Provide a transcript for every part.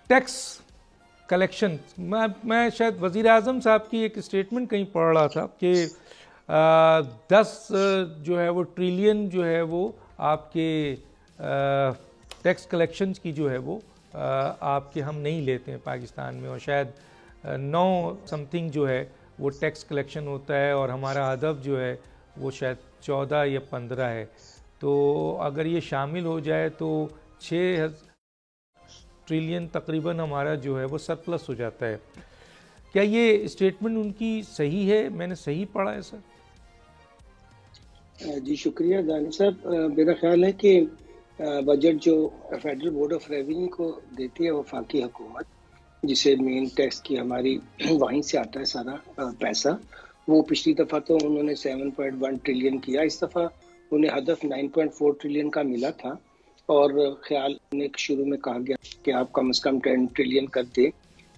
Tax collection, میں شاید وزیر اعظم صاحب کی ایک اسٹیٹمنٹ کہیں پڑھ رہا تھا کہ 10 جو ہے وہ ٹریلین جو ہے وہ آپ کے ٹیکس کلیکشنز کی جو ہے وہ آپ کے ہم نہیں لیتے ہیں پاکستان میں، اور شاید 9 سم تھنگ جو ہے وہ ٹیکس کلیکشن ہوتا ہے، اور ہمارا ہدف جو ہے وہ شاید 14 یا 15 ہے. تو اگر یہ شامل ہو جائے تو 6 ٹریلین تقریباً ہمارا جو ہے وہ سرپلس ہو جاتا ہے. کیا یہ اسٹیٹمنٹ ان کی صحیح ہے؟ میں نے صحیح پڑھا ہے سر؟ جی شکریہ دانی صاحب. میرا خیال ہے کہ بجٹ جو فیڈرل بورڈ آف ریونیو کو دیتی ہے وفاقی حکومت، جسے مین ٹیکس کی ہماری وہیں سے آتا ہے سارا پیسہ، وہ پچھلی دفعہ تو انہوں نے 7.1 ٹریلین کیا، اس دفعہ انہیں ہدف 9.4 ٹریلین کا ملا تھا، اور خیال نے شروع میں کہا گیا کہ آپ کم از کم 10 ٹریلین کر دیں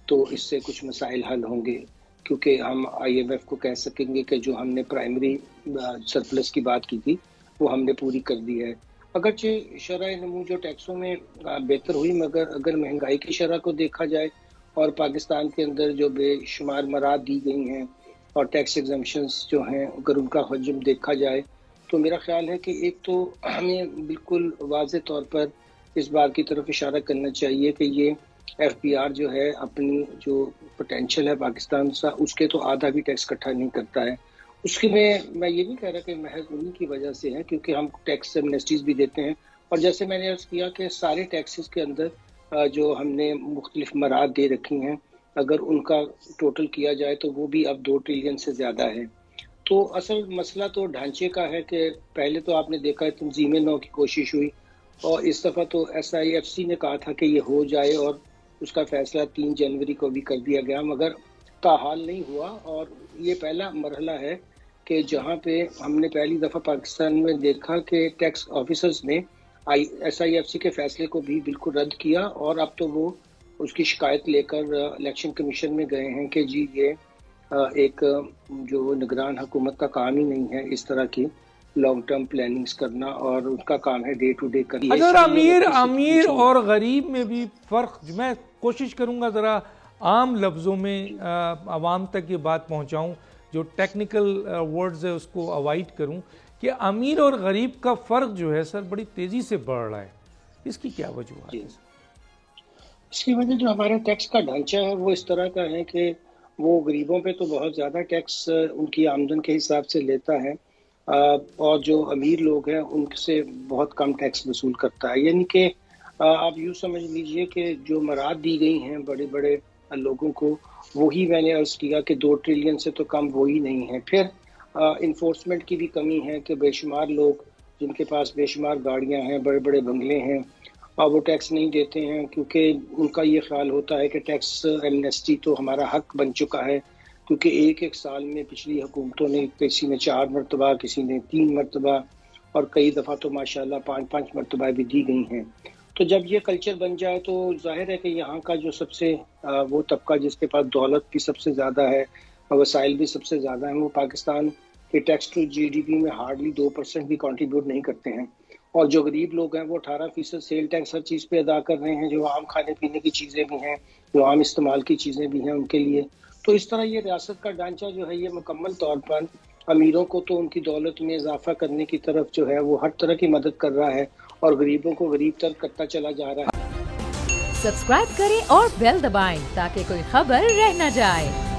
تو اس سے کچھ مسائل حل ہوں گے، کیونکہ ہم آئی ایم ایف کو کہہ سکیں گے کہ جو ہم نے پرائمری سرپلس کی بات کی تھی وہ ہم نے پوری کر دی ہے. اگرچہ شرح نمو جو ٹیکسوں میں بہتر ہوئی، مگر اگر مہنگائی کی شرح کو دیکھا جائے اور پاکستان کے اندر جو بے شمار مراد دی گئی ہیں اور ٹیکس ایگزمپشنز جو ہیں اگر ان کا حجم دیکھا جائے تو میرا خیال ہے کہ ایک تو ہمیں بالکل واضح طور پر اس بات کی طرف اشارہ کرنا چاہیے کہ یہ ایف بی آر جو ہے اپنی جو پوٹینشیل ہے پاکستان سے اس کے تو آدھا بھی ٹیکس اکٹھا نہیں کرتا ہے. اس کے میں یہ نہیں کہہ رہا کہ محض انہی کی وجہ سے ہے، کیونکہ ہم ٹیکس ایمنسٹیز بھی دیتے ہیں، اور جیسے میں نے عرض کیا کہ سارے ٹیکسز کے اندر جو ہم نے مختلف مراد دے رکھی ہیں اگر ان کا ٹوٹل کیا جائے تو وہ بھی اب 2 ٹریلین سے زیادہ ہے. تو اصل مسئلہ تو ڈھانچے کا ہے کہ پہلے تو آپ نے دیکھا ہے تنظیم نو کی کوشش ہوئی، اور اس دفعہ تو ایس آئی ایف سی نے کہا تھا کہ یہ ہو جائے اور اس کا فیصلہ 3 جنوری کو بھی کر دیا گیا، مگر تاحال نہیں ہوا. اور یہ پہلا مرحلہ ہے کہ جہاں پہ ہم نے پہلی دفعہ پاکستان میں دیکھا کہ ٹیکس آفیسرز نے ایس آئی ایف سی کے فیصلے کو بھی بالکل رد کیا، اور اب تو وہ اس کی شکایت لے کر الیکشن کمیشن میں گئے ہیں کہ جی یہ ایک جو نگران حکومت کا کام ہی نہیں ہے اس طرح کی لانگ ٹرم پلاننگز کرنا، اور ان کا کام ہے ڈے ٹو ڈے کرنا. اگر امیر اور غریب میں بھی فرق، میں کوشش کروں گا ذرا عام لفظوں میں عوام تک یہ بات پہنچاؤں، جو ٹیکنیکل ورڈز ہے اس کو اوائڈ کروں، کہ امیر اور غریب کا فرق جو ہے سر بڑی تیزی سے بڑھ رہا ہے. اس کی کیا وجوہات ہے؟ اس کی وجہ جو ہمارا ٹیکس کا ڈھانچہ ہے وہ اس طرح کا ہے کہ وہ غریبوں پہ تو بہت زیادہ ٹیکس ان کی آمدن کے حساب سے لیتا ہے، اور جو امیر لوگ ہیں ان سے بہت کم ٹیکس وصول کرتا ہے. یعنی کہ آپ یوں سمجھ لیجئے کہ جو مراد دی گئی ہیں بڑے بڑے لوگوں کو، وہی میں نے عرض کیا کہ 2 ٹریلین سے تو کم وہی نہیں ہے. پھر انفورسمنٹ کی بھی کمی ہے کہ بے شمار لوگ جن کے پاس بے شمار گاڑیاں ہیں، بڑے بڑے بنگلے ہیں، اور وہ ٹیکس نہیں دیتے ہیں، کیونکہ ان کا یہ خیال ہوتا ہے کہ ٹیکس ایمنسٹی تو ہمارا حق بن چکا ہے، کیونکہ ایک سال میں پچھلی حکومتوں نے کسی نے 4 مرتبہ، کسی نے 3 مرتبہ، اور کئی دفعہ تو ماشاءاللہ 5 مرتبہ بھی دی گئی ہیں. تو جب یہ کلچر بن جائے تو ظاہر ہے کہ یہاں کا جو سب سے وہ طبقہ جس کے پاس دولت بھی سب سے زیادہ ہے، وسائل بھی سب سے زیادہ ہیں، وہ پاکستان کے tax to G D P میں ہارڈلی 2% بھی کنٹریبیوٹ نہیں کرتے ہیں. اور جو غریب لوگ ہیں وہ 18% سیل ٹیکس ہر چیز پہ ادا کر رہے ہیں، جو عام کھانے پینے کی چیزیں بھی ہیں، جو عام استعمال کی چیزیں بھی ہیں ان کے لیے. تو اس طرح یہ ریاست کا ڈھانچہ جو ہے یہ مکمل طور پر امیروں کو تو ان کی دولت میں اضافہ کرنے کی طرف جو ہے وہ ہر طرح کی مدد کر رہا ہے، اور غریبوں کو غریب تر کرتا چلا جا رہا ہے. سبسکرائب کریں اور بیل دبائیں تاکہ کوئی خبر رہ نہ جائے.